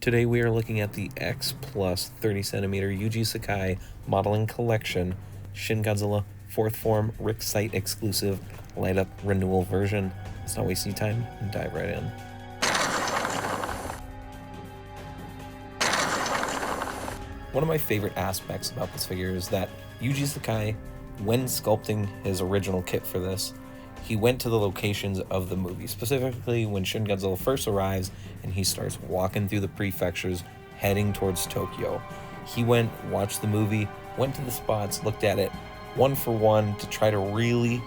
Today we are looking at the X Plus 30 centimeter Yuji Sakai modeling collection, Shin Godzilla 4th Form Rick Site exclusive light up renewal version. Let's not waste any time and dive right in. One of my favorite aspects about this figure is that Yuji Sakai, when sculpting his original kit for this, he went to the locations of the movie, specifically when Shin Godzilla first arrives and he starts walking through the prefectures heading towards Tokyo. He went, watched the movie, went to the spots, looked at it one for one to try to really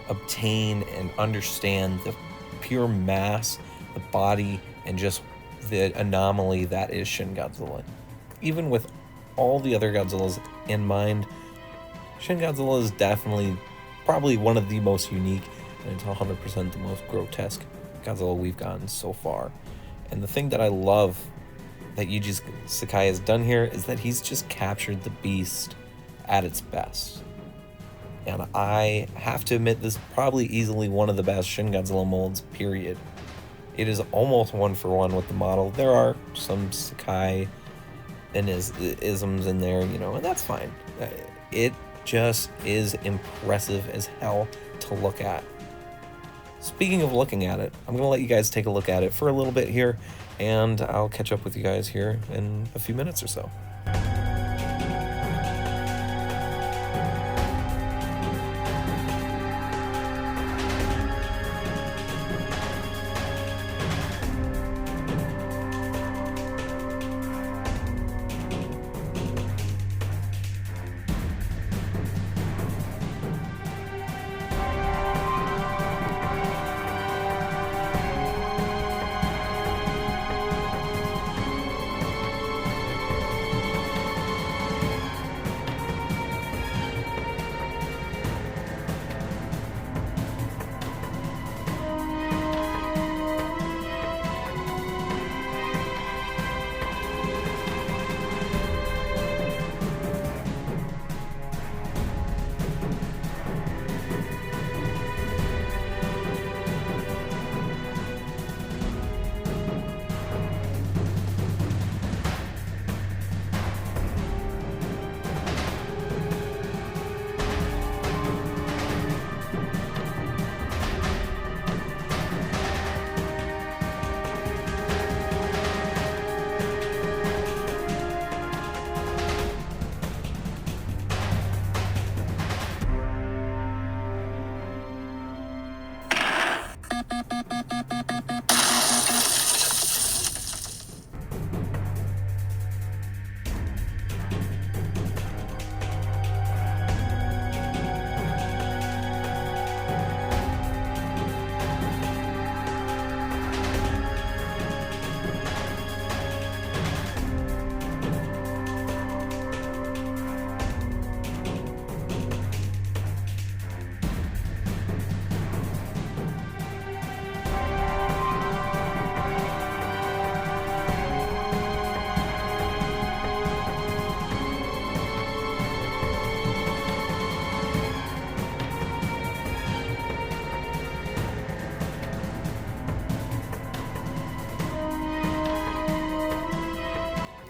obtain and understand the pure mass, the body, and just the anomaly that is Shin Godzilla. Even with all the other Godzillas in mind, Shin Godzilla is definitely probably one of the most unique, and it's 100% the most grotesque Godzilla we've gotten so far. And the thing that I love that Yuji Sakai has done here is that he's just captured the beast at its best. And I have to admit, this is probably easily one of the best Shin Godzilla molds, period. It is almost one for one with the model. There are some Sakai and isms in there, and that's fine. It just is impressive as hell to look at. Speaking of looking at it, I'm going to let you guys take a look at it for a little bit here, and I'll catch up with you guys here in a few minutes or so.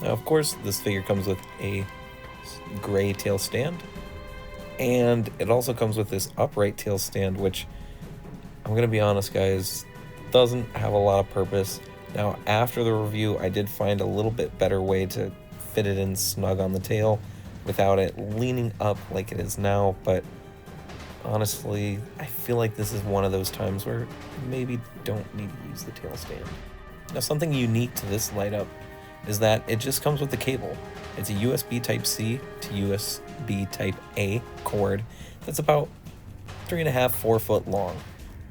Now, of course, this figure comes with a gray tail stand, and it also comes with this upright tail stand, which, I'm going to be honest, guys, doesn't have a lot of purpose. Now, after the review, I did find a little bit better way to fit it in snug on the tail without it leaning up like it is now, but honestly, I feel like this is one of those times where maybe don't need to use the tail stand. Now, something unique to this light up is that it just comes with the cable. It's a USB Type-C to USB Type-A cord that's about 3.5 to 4 foot long.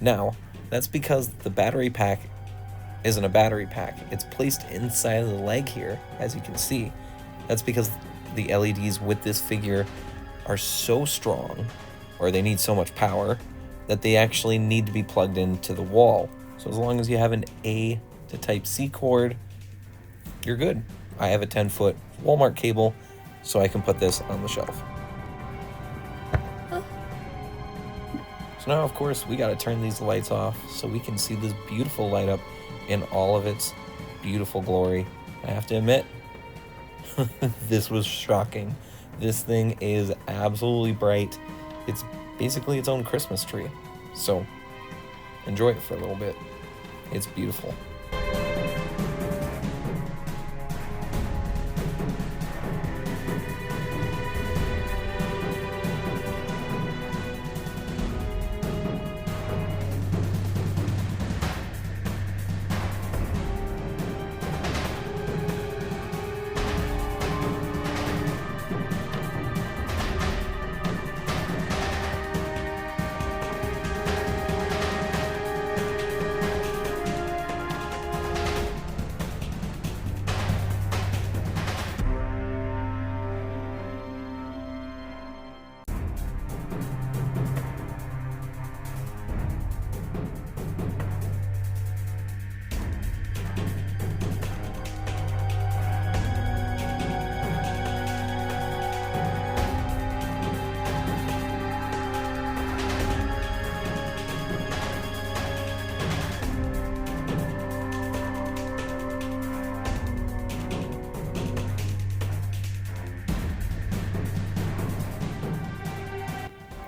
Now, that's because the battery pack isn't a battery pack. It's placed inside of the leg here, as you can see. That's because the LEDs with this figure are so strong, or they need so much power, that they actually need to be plugged into the wall. So as long as you have an A to Type-C cord, you're good. I have a 10-foot Walmart cable, so I can put this on the shelf. So now, of course, we got to turn these lights off so we can see this beautiful light up in all of its beautiful glory. I have to admit, this was shocking. This thing is absolutely bright. It's basically its own Christmas tree. So, enjoy it for a little bit. It's beautiful.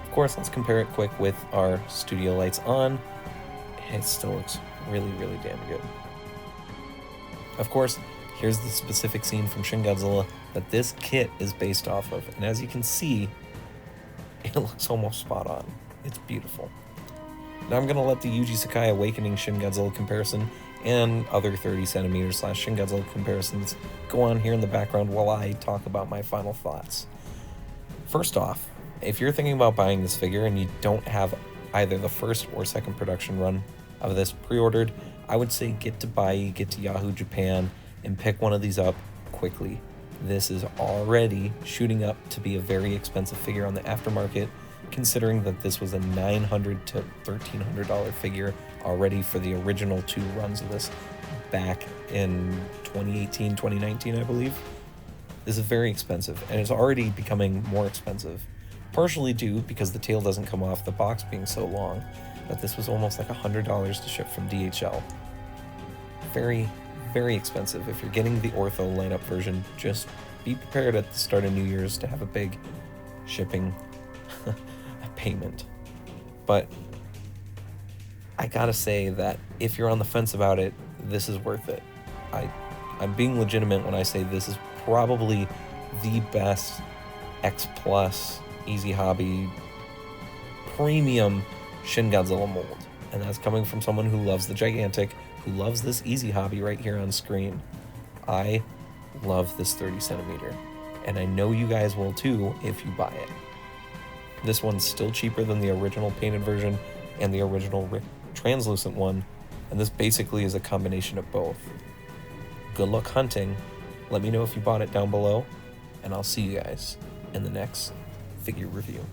Of course, let's compare it quick with our studio lights on. It still looks really, really damn good. Of course, here's the specific scene from Shin Godzilla that this kit is based off of. And as you can see, it looks almost spot on. It's beautiful. Now I'm going to let the Yuji Sakai Awakening Shin Godzilla comparison and other 30cm / Shin Godzilla comparisons go on here in the background while I talk about my final thoughts. First off, if you're thinking about buying this figure and you don't have either the first or second production run of this pre-ordered, I would say get to Yahoo Japan and pick one of these up quickly. This is already shooting up to be a very expensive figure on the aftermarket, considering that this was a $900 to $1,300 figure already for the original 2 runs of this back in 2018, 2019, I believe. This is very expensive, and it's already becoming more expensive. Partially due because the tail doesn't come off the box being so long, but this was almost like $100 to ship from DHL. Very, very expensive. If you're getting the Ortho lineup version, just be prepared at the start of New Year's to have a big shipping payment. But I gotta say that if you're on the fence about it, this is worth it. I'm being legitimate when I say this is probably the best X Plus Easy Hobby premium Shin Godzilla mold, and that's coming from someone who loves the gigantic, who loves this Easy Hobby right here on screen. I love this 30cm, and I know you guys will too if you buy it. This one's still cheaper than the original painted version and the original translucent one, and this basically is a combination of both. Good luck hunting. Let me know if you bought it down below, and I'll see you guys in the next figure review.